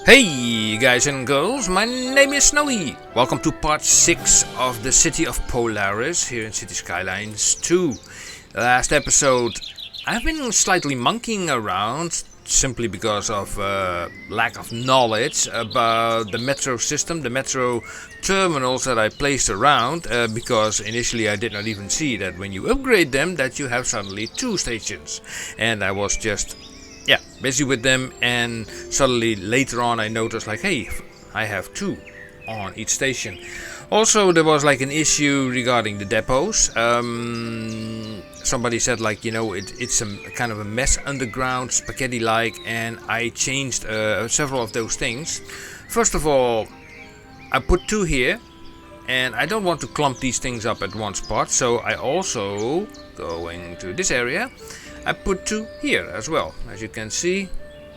Hey guys and girls, my name is Snowy. Welcome to part 6 of the city of Polaris here in City Skylines 2. Last episode I've been slightly monkeying around simply because of lack of knowledge about the metro system, the metro terminals that I placed around, because initially I did not even see that when you upgrade them that you have suddenly 2 stations, and I was just busy with them, and suddenly later on I noticed like, hey, I have 2 on each station. Also, there was like an issue regarding the depots. Somebody said like, it's a kind of a mess underground, spaghetti like, and I changed several of those things. First of all, I put 2 here, and I don't want to clump these things up at one spot, so I also, going to this area, I put 2 here as well, as you can see,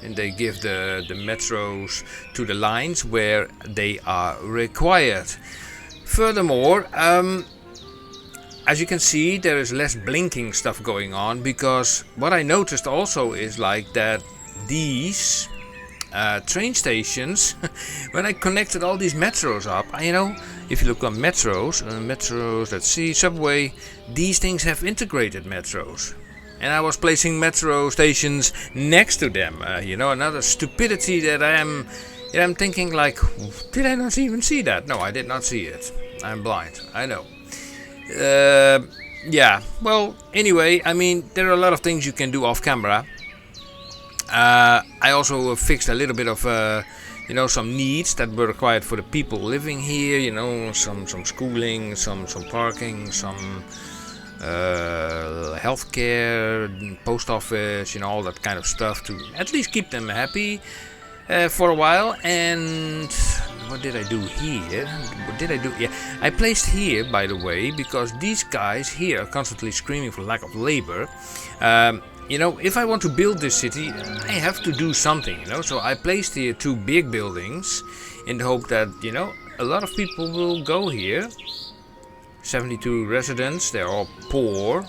and they give the metros to the lines where they are required. Furthermore, as you can see, there is less blinking stuff going on, because what I noticed also is like that these train stations, when I connected all these metros up, if you look on metros, let's see, subway, these things have integrated metros. And I was placing metro stations next to them. Another stupidity that I'm thinking like, did I not even see that? No, I did not see it. I'm blind. I know. Well, anyway, there are a lot of things you can do off camera. I also fixed a little bit of, some needs that were required for the people living here. Some schooling, some parking, some healthcare, post office, all that kind of stuff to at least keep them happy for a while. And what did I do here? I placed here, by the way, because these guys here are constantly screaming for lack of labor. If I want to build this city, I have to do something, so I placed here 2 big buildings in the hope that, a lot of people will go here. 72 residents, they're all poor,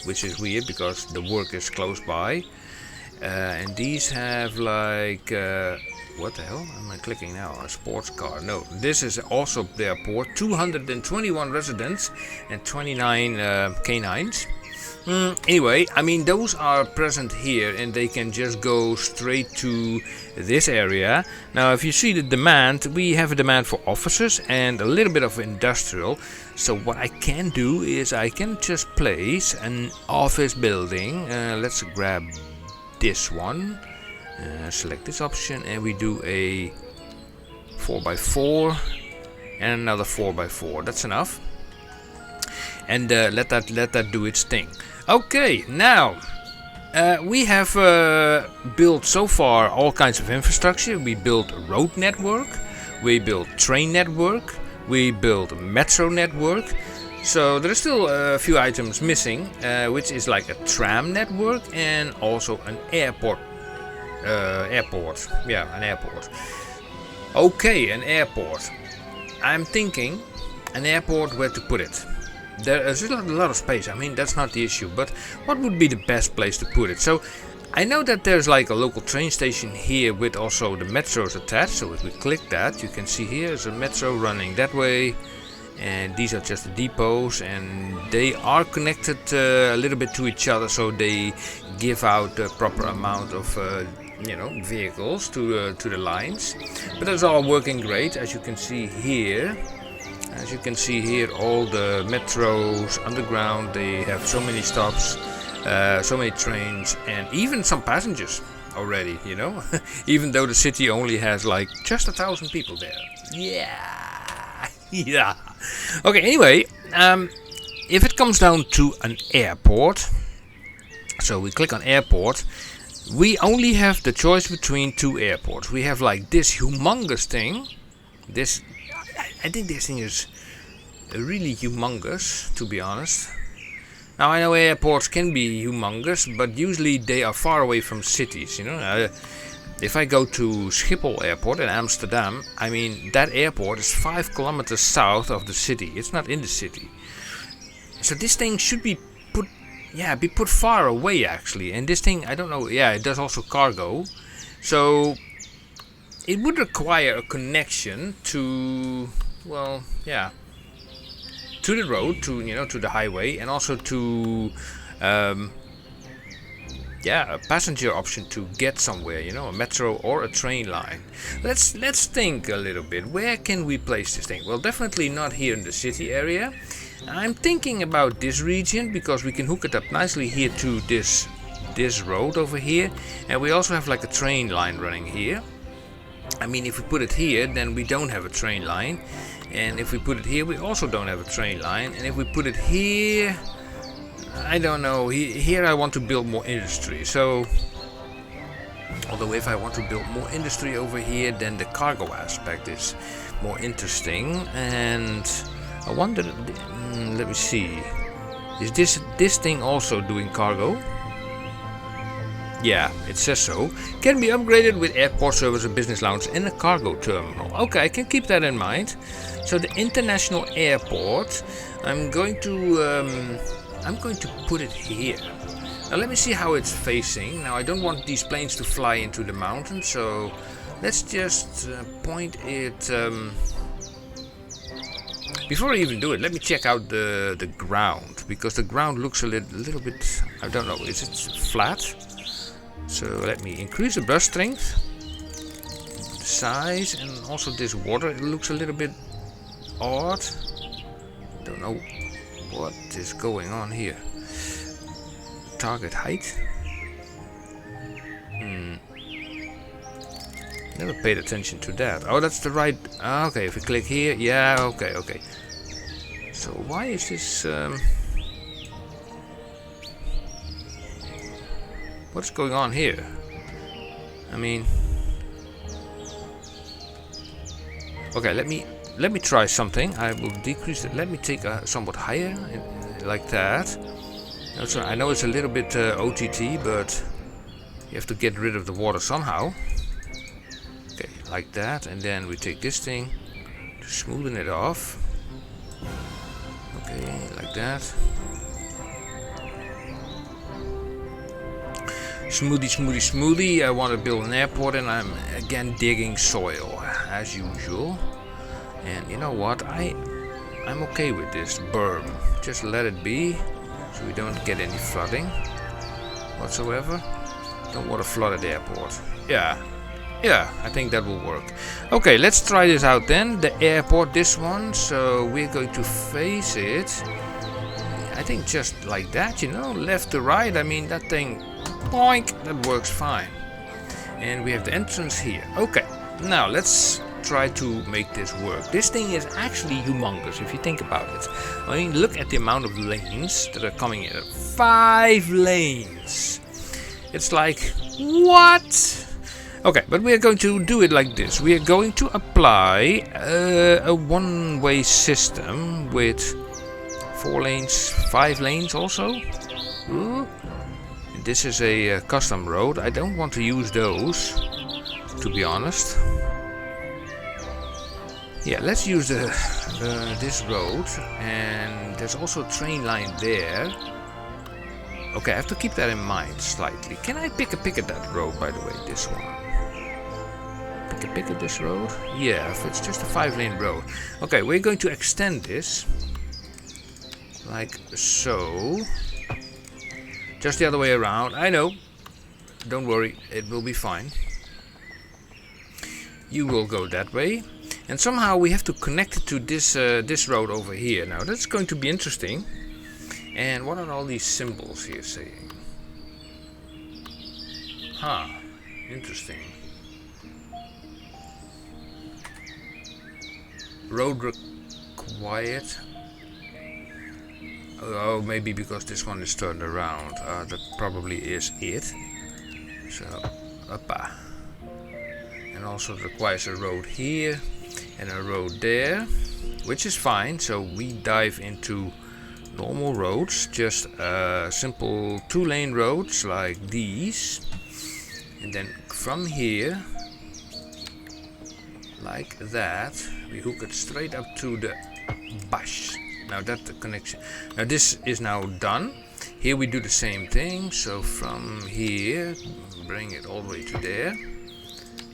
which is weird because the work is close by. And these have like, what the hell am I clicking now? A sports car. No, this is also their poor. 221 residents and 29 canines. Anyway, those are present here, and they can just go straight to this area. Now, if you see the demand, we have a demand for offices and a little bit of industrial. So what I can do is I can just place an office building. Let's grab this one, select this option, and we do a 4x4 and another 4x4. That's enough. And let that do its thing. Okay, now we have built so far all kinds of infrastructure. We built a road network, we built train network, we built a metro network. So there are still a few items missing, which is like a tram network and also an airport. An airport. Okay, an airport. I'm thinking an airport, where to put it. There is a lot of space, that's not the issue, but what would be the best place to put it? So I know that there's like a local train station here with also the metros attached, so if we click that, you can see here is a metro running that way, and these are just the depots, and they are connected a little bit to each other, so they give out the proper amount of vehicles to the lines. But that's all working great, as you can see here. As you can see here, all the metros underground, they have so many stops, so many trains, and even some passengers already, even though the city only has like just 1,000 people there. Yeah. Okay, anyway, if it comes down to an airport, so we click on airport, we only have the choice between 2 airports. We have like this humongous thing, I think this thing is really humongous, to be honest. Now, I know airports can be humongous, but usually they are far away from cities, If I go to Schiphol Airport in Amsterdam, that airport is 5 kilometers south of the city. It's not in the city. So this thing should be put far away, actually. And this thing, I don't know, it does also cargo. So it would require a connection to, well, yeah, to the road, to to the highway, and also to yeah, a passenger option to get somewhere, a metro or a train line. Let's think a little bit. Where can we place this thing? Well, definitely not here in the city area. I'm thinking about this region because we can hook it up nicely here to this road over here, and we also have like a train line running here. I mean, if we put it here, then we don't have a train line, and if we put it here, we also don't have a train line, and if we put it here, I don't know. Here I want to build more industry. So, although if I want to build more industry over here, then the cargo aspect is more interesting. And I wonder, let me see, is this thing also doing cargo? Yeah, it says so. Can be upgraded with airport service, a business lounge, and a cargo terminal. Okay, I can keep that in mind. So the international airport, I'm going to put it here. Now let me see how it's facing. Now I don't want these planes to fly into the mountain, so let's just point it. Before I even do it, let me check out the ground, because the ground looks a little bit, I don't know, is it flat? So let me increase the brush strength, the size, and also this water. It looks a little bit odd. Don't know what is going on here. Target height. Never paid attention to that. Oh, that's the right. Okay, if we click here, yeah. Okay. So why is this? What's going on here? I mean, okay. Let me try something. I will decrease it. Let me take a somewhat higher, like that. Also, I know it's a little bit OTT, but you have to get rid of the water somehow. Okay, like that, and then we take this thing to smoothen it off. Okay, like that. Smoothie. I want to build an airport, and I'm again digging soil as usual. And you know what? I'm okay with this berm. Just let it be, so we don't get any flooding whatsoever. Don't want a flooded airport. Yeah, I think that will work. Okay, let's try this out then. The airport, this one. So we're going to face it, I think just like that, left to right. I mean, that thing, boink, that works fine. And we have the entrance here. Okay, now let's try to make this work. This thing is actually humongous if you think about it. I mean, look at the amount of lanes that are coming in. 5 lanes. It's like, what? Okay, but we are going to do it like this. We are going to apply a one-way system with 4 lanes, 5 lanes also. Ooh. This is a custom road. I don't want to use those, to be honest. Yeah, let's use this road, and there's also a train line there. Okay, I have to keep that in mind slightly. Can I pick at that road, by the way, this one? Pick at this road? Yeah, if it's just a 5-lane road. Okay, we're going to extend this like so. Just the other way around. I know. Don't worry, it will be fine. You will go that way. And somehow we have to connect it to this road over here. Now that's going to be interesting. And what are all these symbols here saying? Huh, interesting. Road required. Oh, maybe because this one is turned around. That probably is it. So, uppa. And also it requires a road here and a road there, which is fine. So we dive into normal roads, just simple 2-lane roads like these, and then from here, like that, we hook it straight up to the bus. Now that's the connection. Now this is now done. Here we do the same thing. So from here, bring it all the way to there.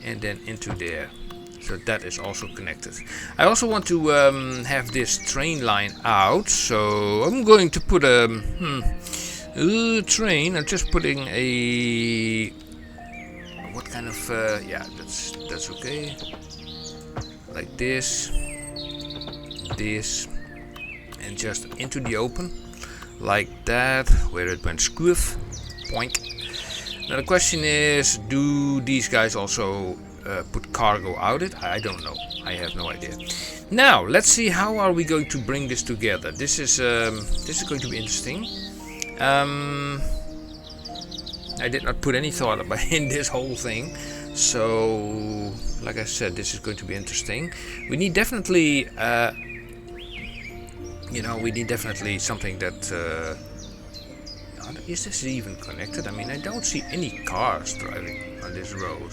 and then into there. So that is also connected. I also want to have this train line out, so I'm going to put a train. I'm just putting a, what kind of yeah, that's okay. Like this, and just into the open, like that, where it went squiff, poink. Now the question is, do these guys also put cargo out it? I don't know. I have no idea. Now let's see how are we going to bring this together. This is going to be interesting. I did not put any thought about in this whole thing, so like I said, this is going to be interesting. We need definitely, you know, we need definitely something that. Is this even connected? I mean, I don't see any cars driving on this road.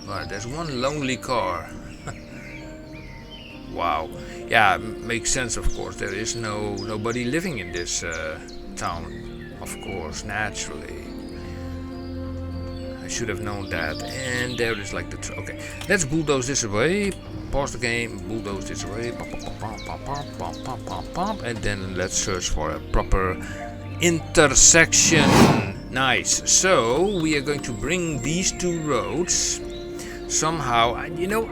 Right, there's one lonely car. Wow. Yeah, makes sense, of course. There is nobody living in this town, of course, naturally. I should have known that. And there is like the okay. Let's bulldoze this away. Pause the game. Bulldoze this away. And then let's search for a proper intersection. Nice. So we are going to bring these two roads somehow. You know,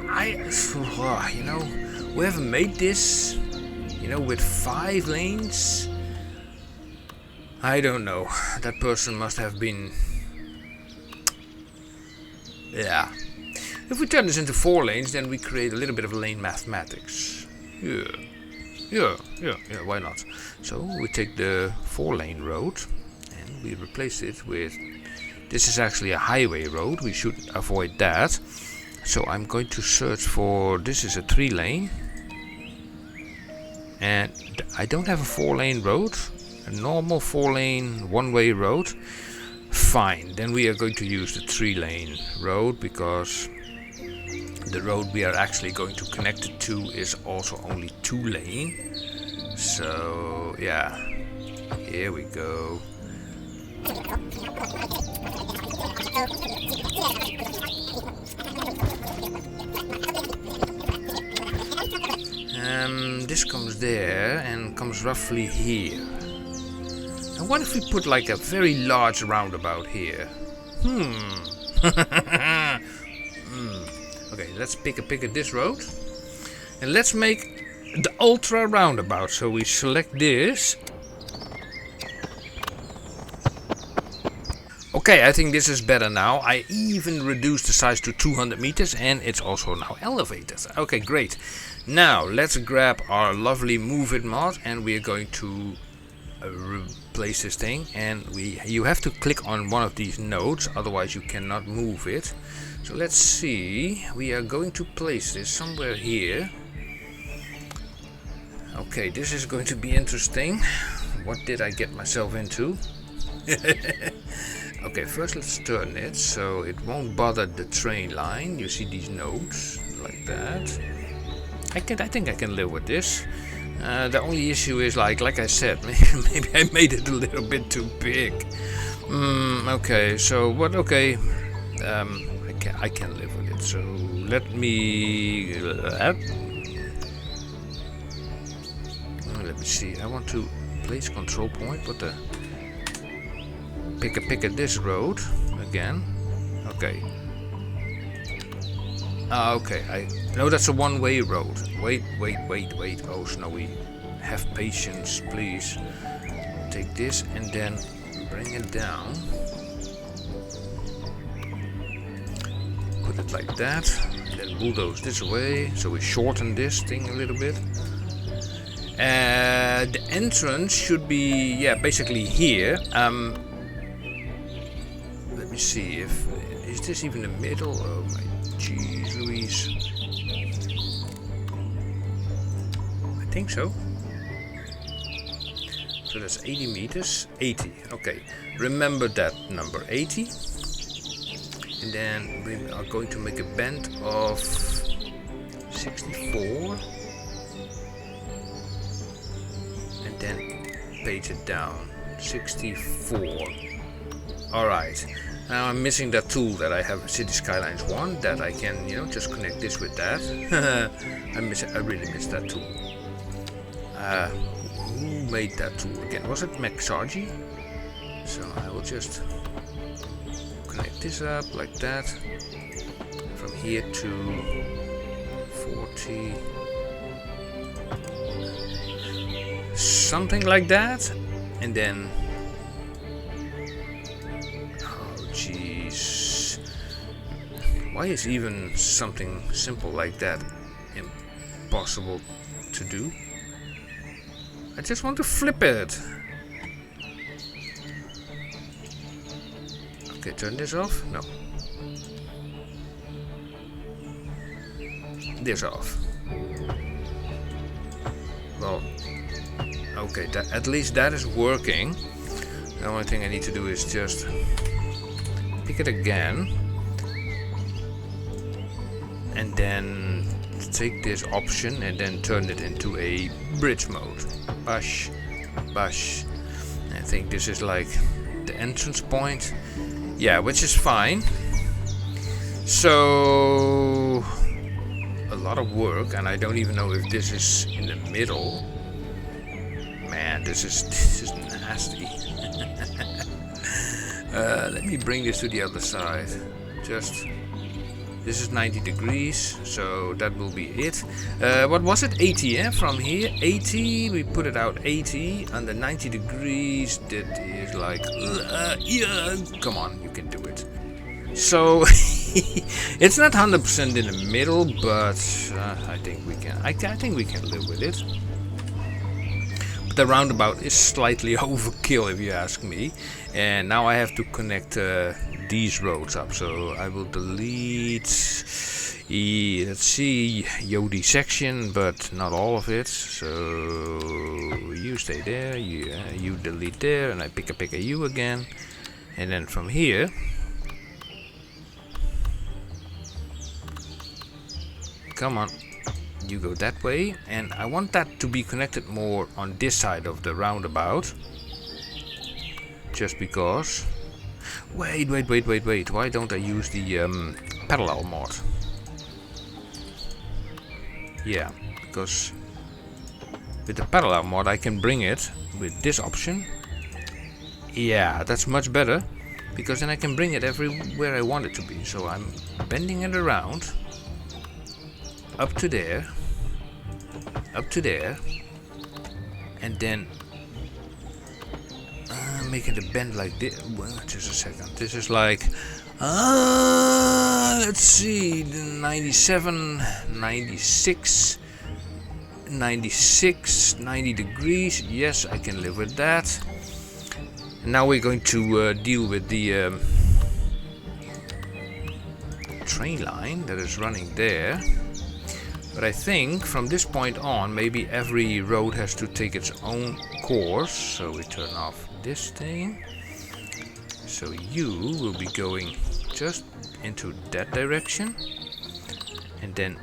whoever made this, you know, with 5 lanes, I don't know. That person must have been, yeah. If we turn this into 4 lanes, then we create a little bit of lane mathematics. Yeah, why not? So we take the 4-lane road and we replace it with, this is actually a highway road, we should avoid that. So I'm going to search for, this is a 3-lane. And I don't have a 4-lane road, a normal 4-lane one-way road. Fine, then we are going to use the 3-lane road, because the road we are actually going to connect it to is also only 2-lane. So yeah, here we go. This comes there and comes roughly here. And what if we put like a very large roundabout here? Okay, let's pick at this road. And let's make the ultra roundabout. So we select this. Okay, I think this is better now. I even reduced the size to 200 meters and it's also now elevated. Okay, great. Now let's grab our lovely Move It mod and we are going to replace this thing. And you have to click on one of these nodes, otherwise you cannot move it. So let's see. We are going to place this somewhere here. Okay, this is going to be interesting. What did I get myself into? Okay, first let's turn it so it won't bother the train line. You see these nodes like that. I think I can live with this. The only issue is like I said, maybe I made it a little bit too big. Okay, so what? Okay, I can live with it. So let me let me see. I want to place control point. What the? Pick at this road again. Okay. Okay. No, that's a one-way road. Wait. Oh, Snowy, have patience, please. Take this and then bring it down. Put it like that. And then bulldoze this away. So we shorten this thing a little bit. The entrance should be, yeah, basically here. Let me see if is this even the middle? Oh my jeez Louise. I think so. So that's 80 meters. 80. Okay. Remember that number 80. And then we are going to make a bend of 64. And then page it down. 64. Alright. Now I'm missing that tool that I have in City Skylines 1 that I can, you know, just connect this with that. I really miss that tool. Who made that tool again? Was it Maxargy? So I will just connect this up like that. From here to 40. Something like that. And then... Oh jeez. Why is even something simple like that impossible to do? I just want to flip it. Okay, turn this off. No. This off. Well, okay, at least that is working. The only thing I need to do is just pick it again. And then take this option and then turn it into a bridge mode. Bash, bash. I think this is like the entrance point. Yeah, which is fine. So a lot of work, and I don't even know if this is in the middle. Man, this is nasty. Let me bring this to the other side. Just. This is 90 degrees, so that will be it. What was it? 80, yeah? From here, 80. We put it out 80. Under 90 degrees, that is like... yeah, come on, you can do it. So, it's not 100% in the middle, but I think we can. I think we can live with it. But the roundabout is slightly overkill, if you ask me. And now I have to connect... these roads up, so I will delete let's see, Yodi section, but not all of it, so you stay there, you delete there, and I pick a U again, and then from here come on, you go that way, and I want that to be connected more on this side of the roundabout, just because. Wait, why don't I use the parallel mod? Yeah, because with the parallel mod I can bring it with this option. Yeah, that's much better, because then I can bring it everywhere I want it to be. So I'm bending it around, up to there, and then making the bend like this. Well, just a second. This is like, let's see, 97, 96, 96, 90 degrees. Yes, I can live with that. And now we're going to deal with the train line that is running there. But I think from this point on, maybe every road has to take its own course. So we turn off this thing, so you will be going just into that direction, and then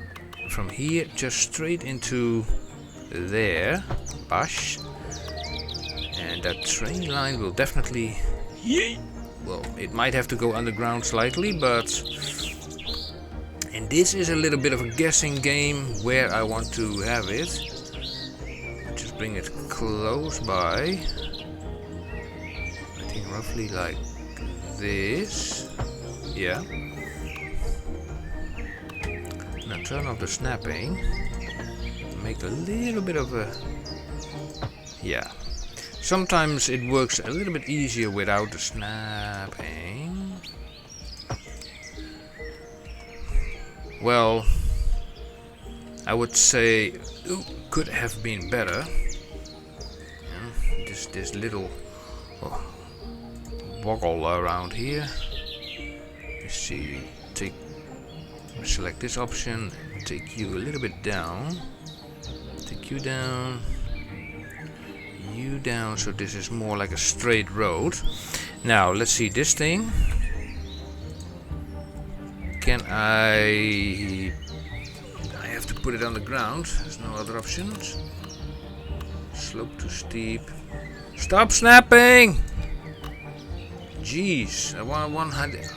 from here just straight into there, bash, and that train line will definitely, well, it might have to go underground slightly, but, and this is a little bit of a guessing game where I want to have it. Just bring it close by. Roughly like this. Yeah. Now turn off the snapping. Make a little bit of a... Yeah. Sometimes it works a little bit easier without the snapping. Well, I would say could have been better. Yeah, this little... woggle around here. Let's see, select this option, take you a little bit down, take you down, you down, so this is more like a straight road. Now let's see this thing. Can I have to put it on the ground, there's no other options. Slope too steep. Stop snapping! Jeez, 100.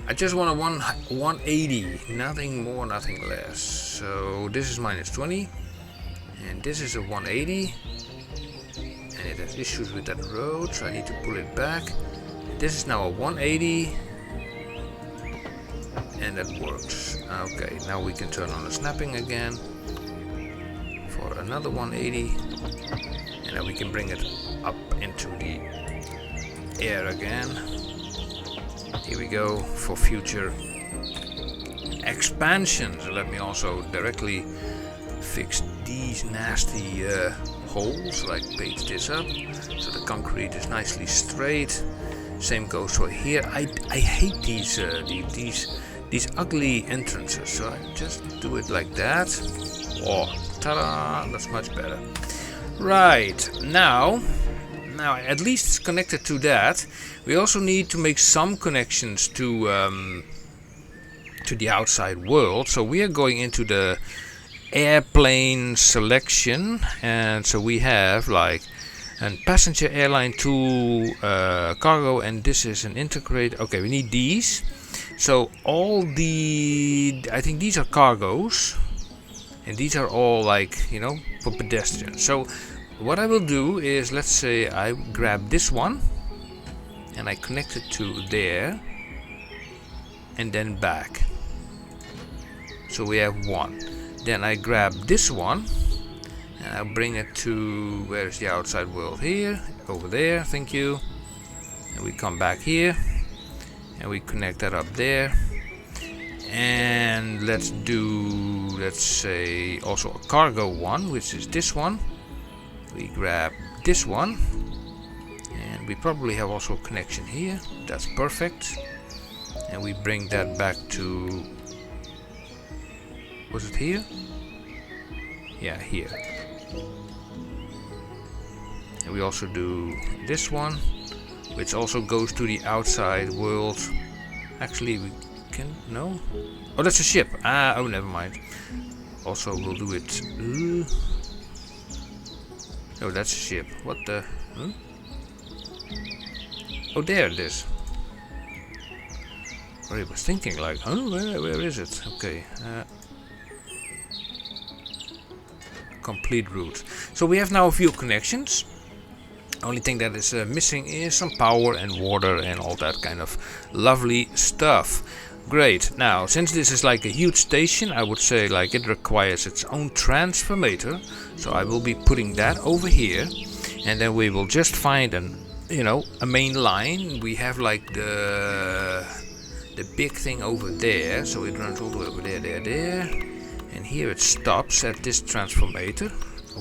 I just want a 180, nothing more, nothing less. So this is minus 20, and this is a 180, and it has issues with that road, so I need to pull it back. This is now a 180, and that works. Okay, now we can turn on the snapping again for another 180, and then we can bring it up into the air again. Here we go for future expansions. Let me also directly fix these nasty holes, like page this up so the concrete is nicely straight. Same goes for here. I hate these ugly entrances, so I just do it like that. Oh, ta-da! That's much better. Right, now at least it's connected to that. We also need to make some connections to the outside world. So we are going into the airplane selection, and so we have like a passenger airline to cargo, and this is an integrate. Okay, we need these. So I think these are cargos, and these are all like, you know, for pedestrians. So what I will do is, let's say I grab this one and I connect it to there and then back. So we have one. Then I grab this one and I'll bring it to, where's the outside world? Here, over there, thank you. And we come back here and we connect that up there. And let's say also a cargo one, which is this one. We grab this one, and we probably have also a connection here. That's perfect. And we bring that back to, was it here? Yeah, here. And we also do this one, which also goes to the outside world. Actually, we can, no? Oh, that's a ship. Oh, never mind. Also, we'll do it. Oh, that's a ship. What the? Huh? Oh, there it is. I was thinking like, huh? Where is it? Okay. Complete route. So we have now a few connections. Only thing that is missing is some power and water and all that kind of lovely stuff. Great. Now, since this is like a huge station, I would say like it requires its own transformator. So I will be putting that over here, and then we will just find a main line. We have like the big thing over there, so it runs all the way over there, and here it stops at this transformator.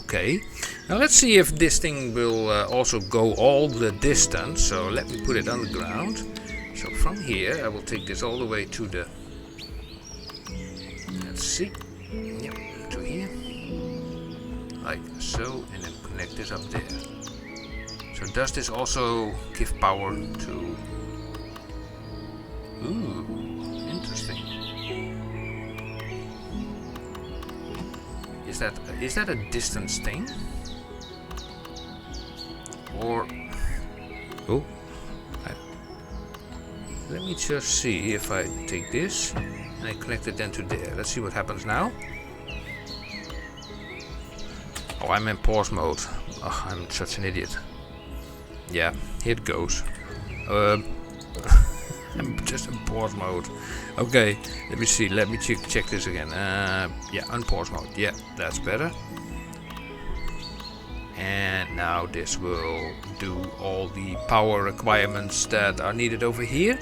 Okay. Now let's see if this thing will also go all the distance. So let me put it underground. So from here, I will take this all the way to the, let's see, yep, to here, like so, and then connect this up there. So does this also give power to, ooh, interesting. Is that a distance thing? Or, oh, let me just see if I take this and I connect it then to there. Let's see what happens now. Oh, I'm in pause mode. Oh, I'm such an idiot. Yeah, here it goes. I'm just in pause mode. Okay, let me see. Let me check this again. Yeah, unpause mode. Yeah, that's better. And now this will do all the power requirements that are needed over here.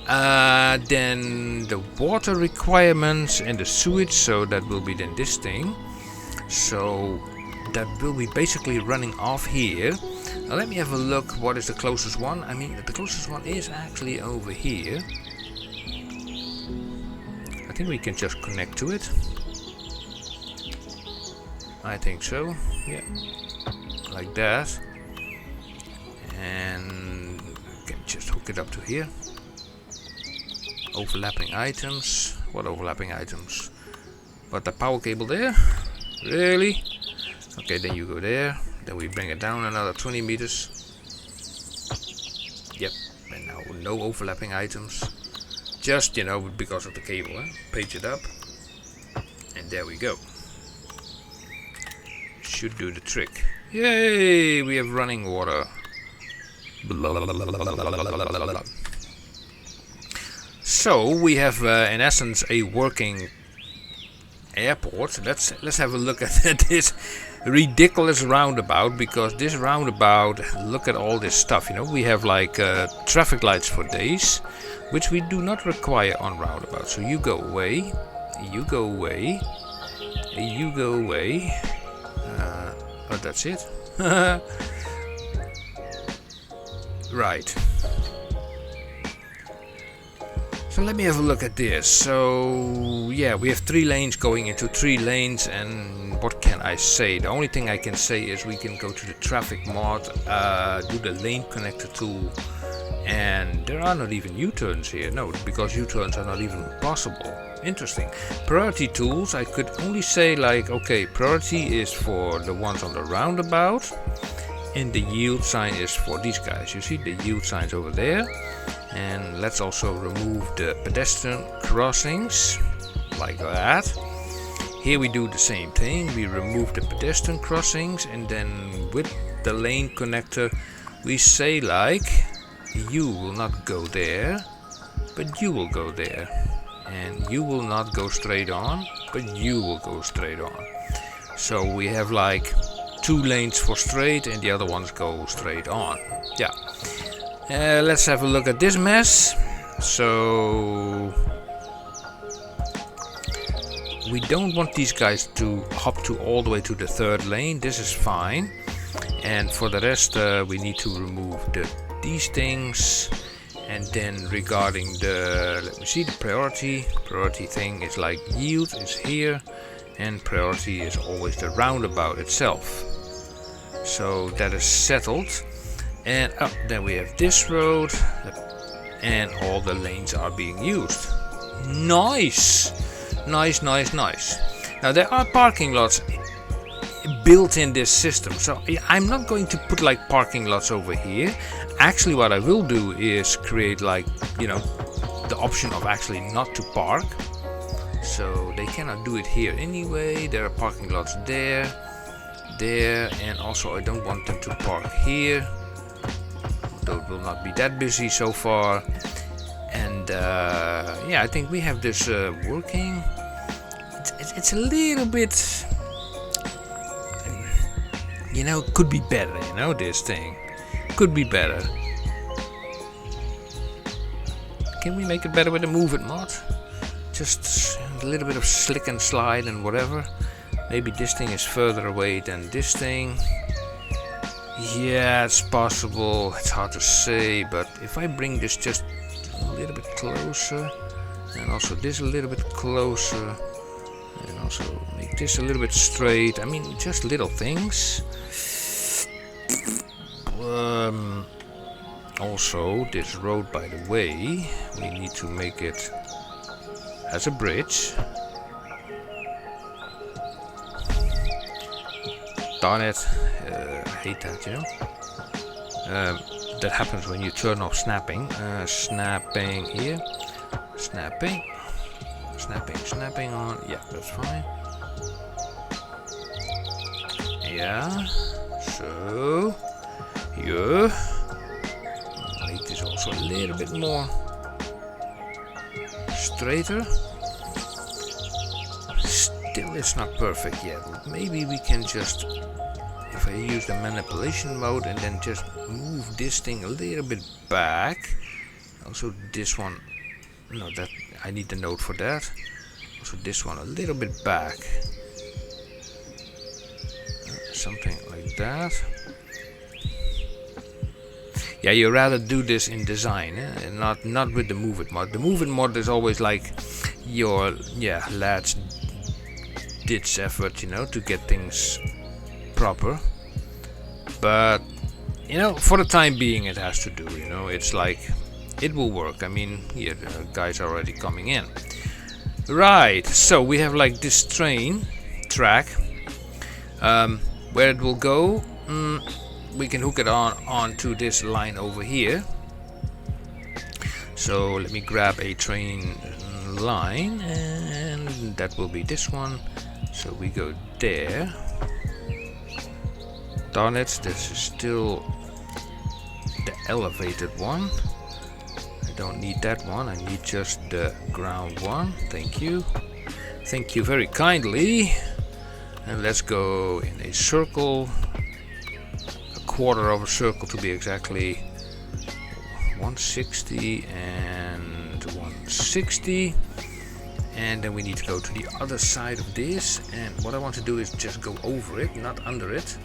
Then the water requirements and the sewage, so that will be then this thing. So that will be basically running off here. Now let me have a look. What is the closest one? I mean, the closest one is actually over here. I think we can just connect to it. I think so. Yeah. Like that, and can just hook it up to here. Overlapping items. What overlapping items? But the power cable there? Really? Okay, then you go there. Then we bring it down another 20 meters. Yep, and now no overlapping items. Just, you know, because of the cable, huh? Page it up. And there we go. Should do the trick. Yay! We have running water. So we have, in essence, a working airport. Let's have a look at this ridiculous roundabout, because this roundabout, look at all this stuff. You know, we have like traffic lights for days, which we do not require on roundabout. So you go away, you go away, you go away. Oh, that's it. Right. So let me have a look at this. So yeah, we have 3 lanes going into 3 lanes, and what can I say? The only thing I can say is we can go to the traffic mod, do the lane connector tool, and there are not even U-turns here. No, because U-turns are not even possible. Interesting. Priority tools, I could only say like, okay, priority is for the ones on the roundabout, and the yield sign is for these guys. You see the yield signs over there. And let's also remove the pedestrian crossings, like that. Here we do the same thing. We remove the pedestrian crossings, and then with the lane connector we say like, you will not go there, but you will go there. And you will not go straight on, but you will go straight on. So we have like 2 lanes for straight, and the other ones go straight on. Yeah. Let's have a look at this mess. So we don't want these guys to hop to all the way to the 3rd lane. This is fine. And for the rest, we need to remove these things. And then regarding the, let me see, the priority thing is like yield is here, and priority is always the roundabout itself. So that is settled. And then we have this road, and all the lanes are being used. Nice! Nice, nice, nice. Now there are parking lots built in this system, so I'm not going to put like parking lots over here. Actually what I will do is create like, you know, the option of actually not to park. So they cannot do it here anyway. There are parking lots there, and also I don't want them to park here. It will not be that busy so far. And yeah, I think we have this working. It's a little bit, you know, could be better, you know, this thing could be better. Can we make it better with the move it mod? Just a little bit of slick and slide and whatever. Maybe this thing is further away than this thing. Yeah, it's possible. It's hard to say, but if I bring this just a little bit closer, and also this a little bit closer, and also make this a little bit straight. I mean, just little things. Also, this road, by the way, we need to make it as a bridge. Darn it. I hate that, you know. That happens when you turn off snapping. Snapping here. Snapping. Snapping on. Yeah, that's fine. Yeah. So. Yeah. Make this also a little bit more straighter. Still, it's not perfect yet. Maybe we can just, if I use the manipulation mode and then just move this thing a little bit back. Also this one, no, that I need the node for that. Also this one a little bit back. Something like that. Yeah, you rather do this in design, and not with the move it mod. The move it mod is always like your last ditch effort, you know, to get things proper. But you know, for the time being, it has to do. You know, it's like it will work. I mean, here the guys are already coming in. Right. So we have like this train track. Where it will go, we can hook it onto this line over here. So let me grab a train line, and that will be this one. So we go there. Darn it, this is still the elevated one. I don't need that one, I need just the ground one. Thank you. Thank you very kindly. And let's go in a circle. A quarter of a circle to be exactly. 160 and 160, and then we need to go to the other side of this, and what I want to do is just go over it, not under it.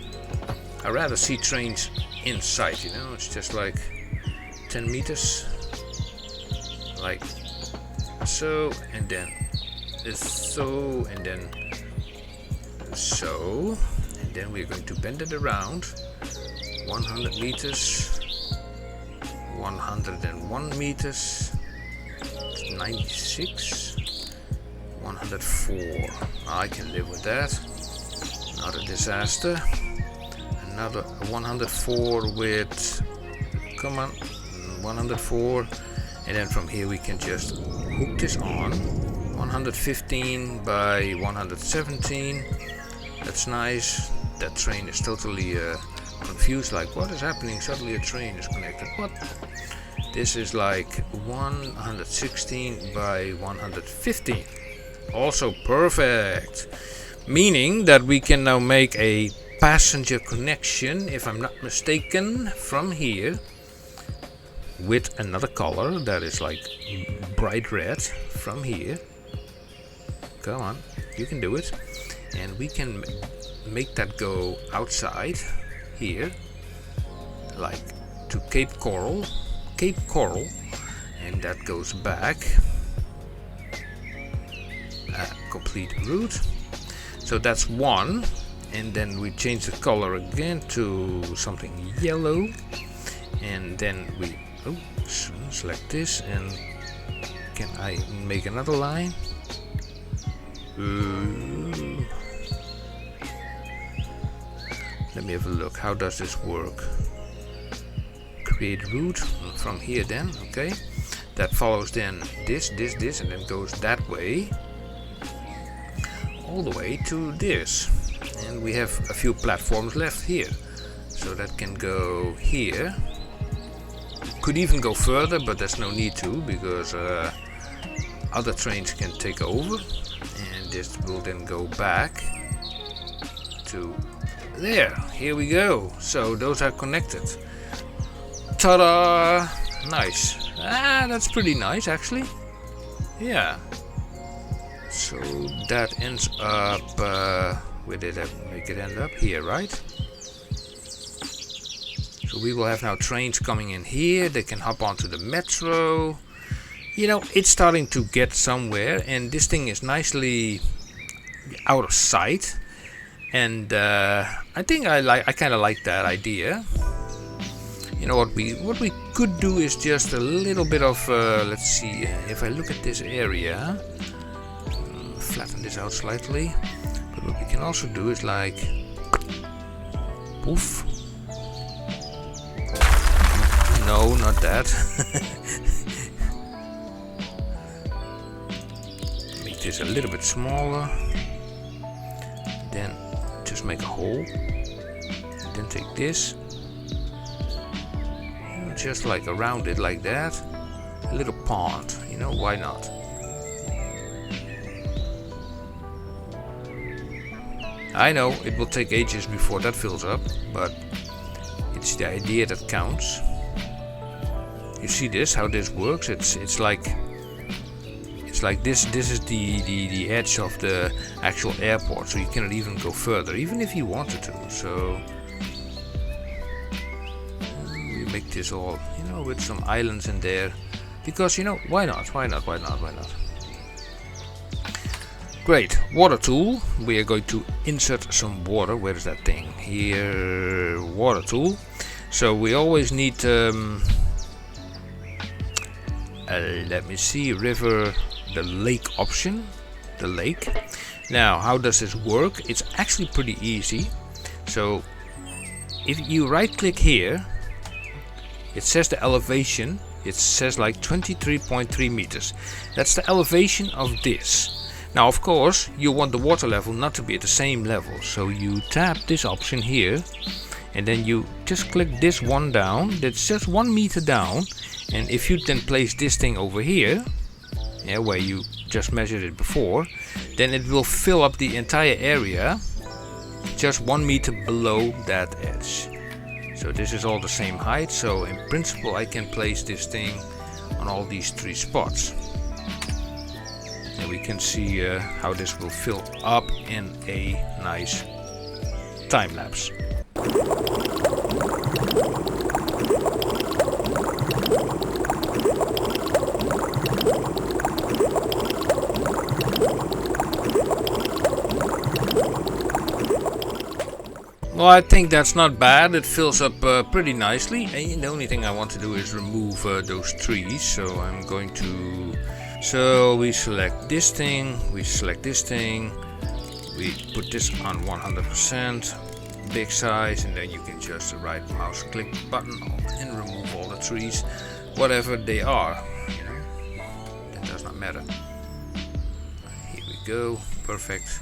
I rather see trains inside, you know, it's just like 10 meters like so, and then so, and then so, and then we're going to bend it around 100 meters, 101 meters, 96, 104. I can live with that. Not a disaster. Another 104 with, come on, 104, and then from here we can just hook this on. 115 by 117. That's nice. That train is totally confused, like what is happening? Suddenly a train is connected. What? This is like 116 by 115. Also perfect. Meaning that we can now make a passenger connection, if I'm not mistaken, from here with another color that is like bright red from here. Come on, you can do it. And we can make that go outside here, like to Cape Coral, and that goes back a complete route. So that's one, and then we change the color again to something yellow, and then we select this, and can I make another line? Let me have a look. How does this work? Create route from here then, okay. That follows then this, and then goes that way. All the way to this. And we have a few platforms left here. So that can go here. Could even go further, but there's no need to, because other trains can take over. And this will then go back to there. Here we go. So those are connected. Ta-da! Nice. That's pretty nice actually. Yeah. So that ends up where did I make it end up? Here, right? So we will have now trains coming in here. They can hop onto the metro. You know, it's starting to get somewhere, and this thing is nicely out of sight. And I think I kind of like that idea. You know, what we could do is just a little bit of let's see, if I look at this area, flatten this out slightly. But what we can also do is like poof. No, not that. Make this a little bit smaller. Then just make a hole. Then take this. Just like around it like that. A little pond, you know, why not? I know it will take ages before that fills up, but it's the idea that counts. You see this, how this works? It's like this is the edge of the actual airport, so you cannot even go further, even if you wanted to. So we make this all, you know, with some islands in there, because, you know, why not? Great, water tool. We are going to insert some water. Where is that thing? Here, water tool. So we always need let me see, river, the lake option, the lake. Now, how does this work? It's actually pretty easy. So if you right click here, it says the elevation. It says like 23.3 meters. That's the elevation of this. Now of course you want the water level not to be at the same level, so you tap this option here and then you just click this one down. That's just 1 meter down, and if you then place this thing over here, yeah, where you just measured it before, then it will fill up the entire area just 1 meter below that edge. So this is all the same height, so in principle I can place this thing on all these 3 spots. And we can see how this will fill up in a nice time lapse. Well, I think that's not bad. It fills up pretty nicely. And the only thing I want to do is remove those trees. So I'm going to... So we select this thing, we select this thing, we put this on 100%, big size, and then you can just right mouse click the button and remove all the trees, whatever they are. You know, that does not matter. Here we go, perfect.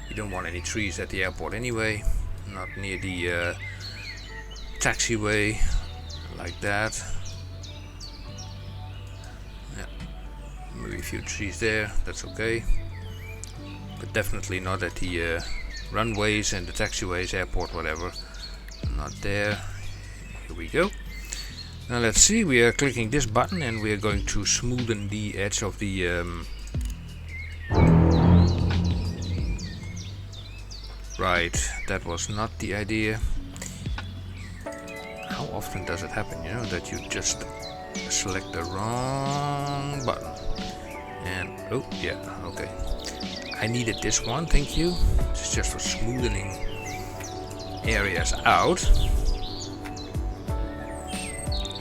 You don't want any trees at the airport anyway. Not near the taxiway, like that. Yeah, maybe a few trees there, that's okay. But definitely not at the runways and the taxiways, airport, whatever. Not there. Here we go. Now let's see, we are clicking this button and we are going to smoothen the edge of the right, that was not the idea. How often does it happen, you know, that you just select the wrong button? And, oh, yeah, okay. I needed this one, thank you. It's just for smoothing areas out.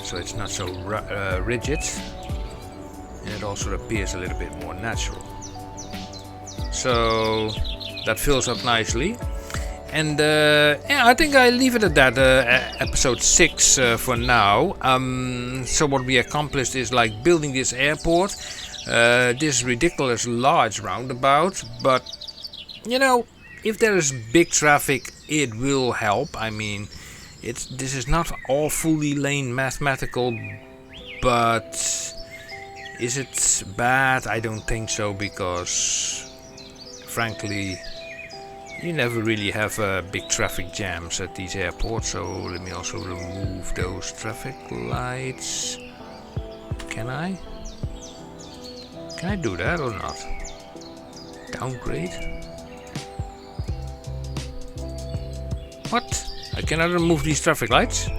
So it's not so rigid. And it also appears a little bit more natural. So that fills up nicely. And yeah, I think I leave it at that, episode 6 for now. So what we accomplished is like building this airport, this ridiculous large roundabout, but you know, if there is big traffic, it will help. I mean, this is not all fully lane mathematical, but is it bad? I don't think so, because frankly, you never really have big traffic jams at these airports. So let me also remove those traffic lights. Can I? Can I do that or not? Downgrade? What? I cannot remove these traffic lights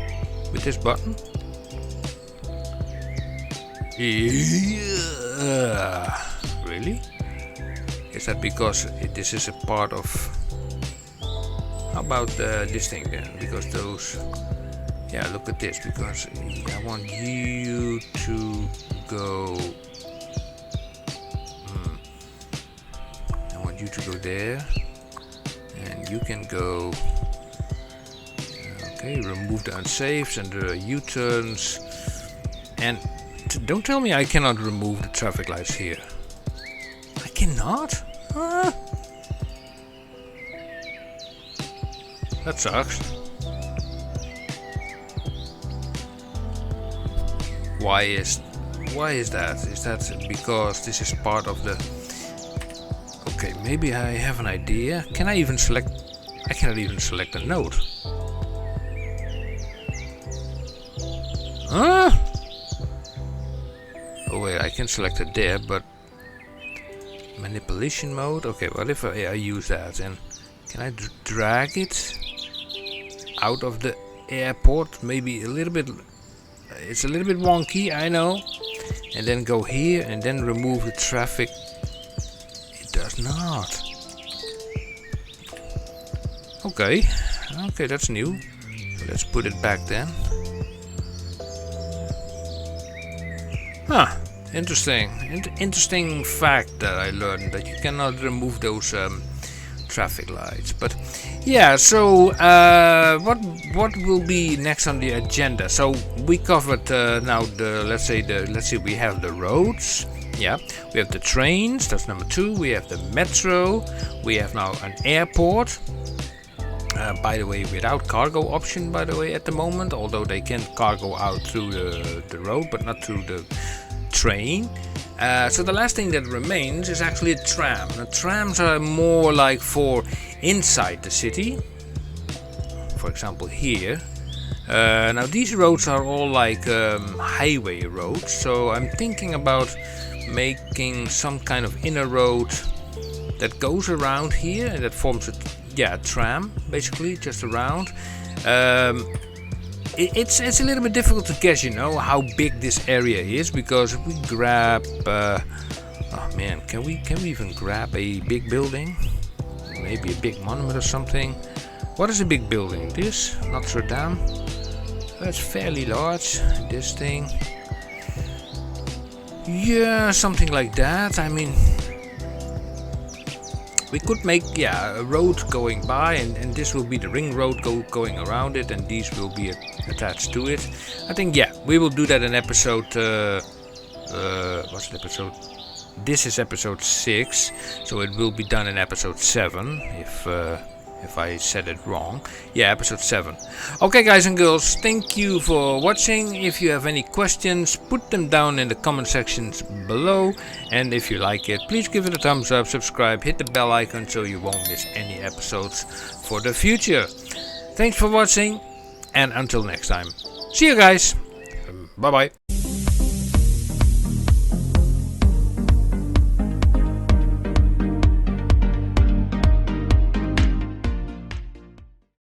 with this button? Yeah. Really? Is that because this is a part of... How about this thing then? Because those... Yeah, look at this. Because I want you to go... I want you to go there. And you can go... Okay, remove the unsafes and the U-turns. And don't tell me I cannot remove the traffic lights here. I cannot? Huh? That sucks. Why is that? Is that because this is part of the... Okay, maybe I have an idea. Can I even select... I cannot even select a node. Huh? Oh wait, I can select it there, but... Manipulation mode? Okay, what if I use that? And can I drag it out of the airport? Maybe a little bit... It's a little bit wonky, I know. And then go here and then remove the traffic. It does not. Okay. Okay, that's new. Let's put it back then. Huh. Interesting. Interesting fact that I learned, that you cannot remove those traffic lights. But yeah, so what will be next on the agenda? So we covered now the let's see, we have the roads. Yeah, we have the trains, that's number 2. We have the metro. We have now an airport. By the way, without cargo option, by the way, at the moment. Although they can cargo out through the road, but not through the train. So the last thing that remains is actually a tram. Now, trams are more like for inside the city. For example, here. Now these roads are all like highway roads. So I'm thinking about making some kind of inner road that goes around here and that forms a tram, basically, just around. It's a little bit difficult to guess, you know, how big this area is, because if we grab, oh man, can we even grab a big building? Maybe a big monument or something. What is a big building? This Notre Dame. That's fairly large. This thing. Yeah, something like that. I mean, we could make a road going by, and this will be the ring road going around it, and these will be attached to it. I think we will do that in episode. What's the episode? This is episode 6, so it will be done in episode 7 if I said it wrong. Yeah, episode 7. Okay, guys and girls, thank you for watching. If you have any questions, put them down in the comment sections below. And if you like it, please give it a thumbs up, subscribe, hit the bell icon so you won't miss any episodes for the future. Thanks for watching, and until next time. See you guys. Bye bye.